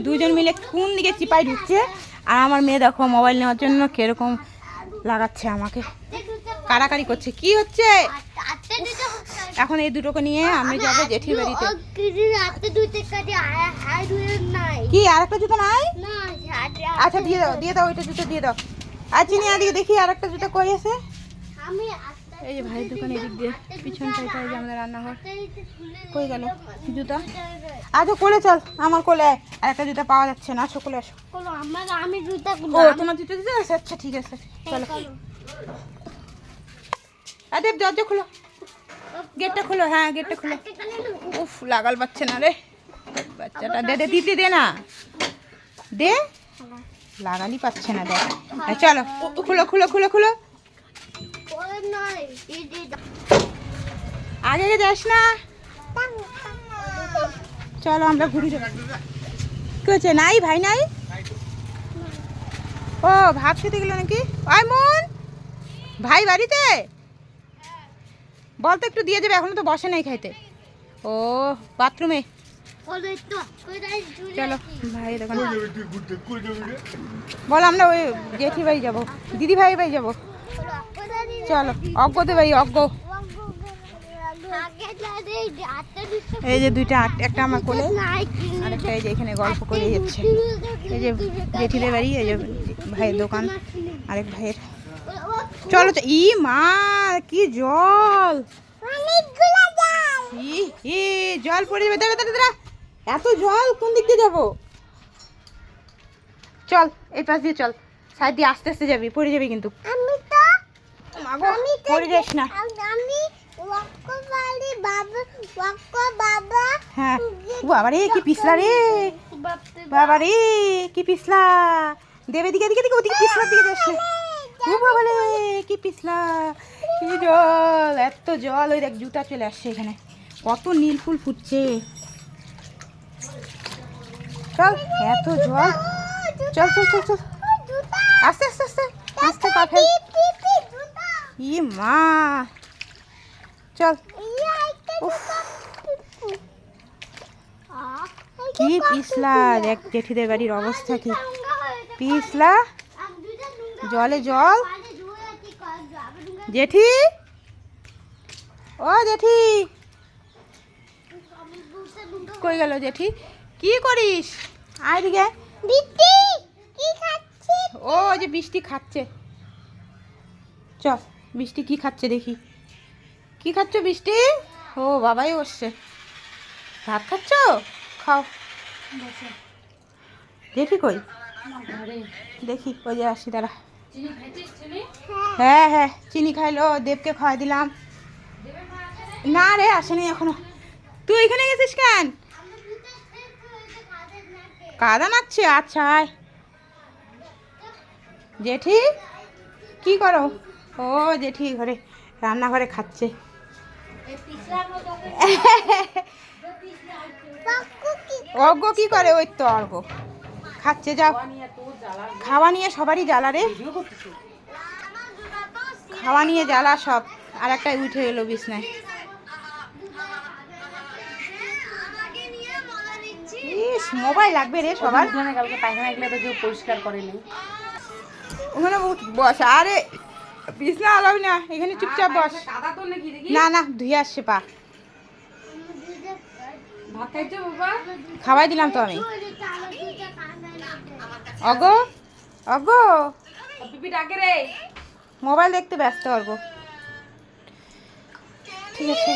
দুজন মিলে কোন দিকে চিপাই ঢুকছে। আর আমার মেয়ে দেখো মোবাইল নেওয়ার জন্য কিরকম লাগাচ্ছে আমাকে, কাড়াকাড়ি করছে। কি হচ্ছে এখন? এই দুটোকে নিয়ে আমি যাবো জেঠির বাড়িতে। কি আর একটা জুতো নাই? আচ্ছা দিয়ে দাও, দিয়ে দাও, ওইটা জুতো দিয়ে দাও। আর চিনি আদিকে দেখি আর একটা জুতো কই আছে। এই যে ভাইয়ের দোকান এদিক দিয়ে পিছন সাইডে, এই যে আমাদের রান্নাঘর। কই গেল জুতা? আচ্ছা কোলে চল, আমার কোলে আর একটা জুতা পাওয়া যাচ্ছে না। আসো কোলে আসো। আমি জুতা ও তোমার জুতো দিতে আছে? আচ্ছা ঠিক আছে চলো। আরে দরজা খুলো, গেটটা খুলো। হ্যাঁ গেটটা খুলো। উফ লাগাল পাচ্ছে না রে বাচ্চাটা। দে দে দিতে দে না, দে লাগালি পাচ্ছে না। দেখ চলো খুলো খুলো খুলো খুলো। আগে যাস না, চলো আমরা ঘুরে যাবো। কি হচ্ছে? নাই ভাই নাই? ও ভাত খেতে গেল নাকি? আয় মন, ভাই বাড়িতে? বল তো একটু দিয়ে যাবে, এখনো তো বসে নাই খাইতে। ও বাথরুমে। চলো ভাই দেখুন, বল আমরা ওই জেঠি বাড়ি যাবো, দিদি ভাই বাড়ি যাবো। চলো অজ্ঞতে বাড়ি, অজ্ঞ। এই যে দুইটা, একটা আমার কোলে আর একটা এই যে এখানে গল্প করে যাচ্ছে। এই যে জেঠিদের বাড়ি, এই যে ভাইয়ের দোকান, আরেক ভাইয়ের। চলো ই মা কি জল, জল পড়ে যাবে। দাঁড়া দাঁড়া দাঁড়া, এত জল কোন দিক দিয়ে যাবো? চল এই পাশ দিয়ে চল, সাইড দিয়ে আস্তে আস্তে যাবি, পড়ে যাবি কিন্তু। পড়ে যাস না। হ্যাঁ বাবা রে কি পিছলা রে, বাবা রে কি পিছলা। দেবে দিকে দিকে দিকে, ওদিকে পিছলার দিকে যাস না। ও বাবা রে কি পিছলা, কি জল, এত জল। ওই দেখ জুতা চলে আসছে এখানে, কত নীল ফুল ফুটছে। চল এত জল, চল চল চল চল আস্তে আস্তে আস্তে আস্তে পা ফেল। ই মা চল। কি পিছলা, দেখ জেঠিদের বাড়ির অবস্থা কি পিছলা, জলে জল। জেঠি, ও জেঠি কই গেল জেঠি? কি করিস? আয় দিকে। ও যে বৃষ্টি খাচ্ছে, চল বৃষ্টি কি খাচ্ছে দেখি। কি খাচ্ছ বৃষ্টি? ও বাবাই বসছে, ভাত খাচ্ছ? খাও। দেখি কই, দেখি ওই যে আসি দাঁড়া। হ্যাঁ হ্যাঁ চিনি খাইলো, দেবকে খাওয়াই দিলাম। না রে আসেনি এখনো। তুই এখানে গেছিস কেন? কাদা নাচ্ছে? আচ্ছা আয়। জেঠি কি করো? ও জেঠি ঘরে রান্নাঘরে খাচ্ছে। অর্ঘ কি করে? ওই তো অর্ঘ খাচ্ছে। যাও, খাওয়া নিয়ে সবারই জ্বালা রে, খাওয়া নিয়ে জ্বালা সব। আর একটা উঠে এলো বিছনায়। ইস মোবাইল লাগবে রে সবার। কালকে পায়খানা গেলে তো কেউ পরিষ্কার করেনি, ওখানে বস। আরে বিছনা আলাবি না, এখানে চুপচাপ বস। না না ধুয়ে আসছে পা। খাওয়াই দিলাম তো আমি। অর্ঘ অর্ঘ মোবাইল দেখতে ব্যস্ত অর্ঘ। ঠিক আছে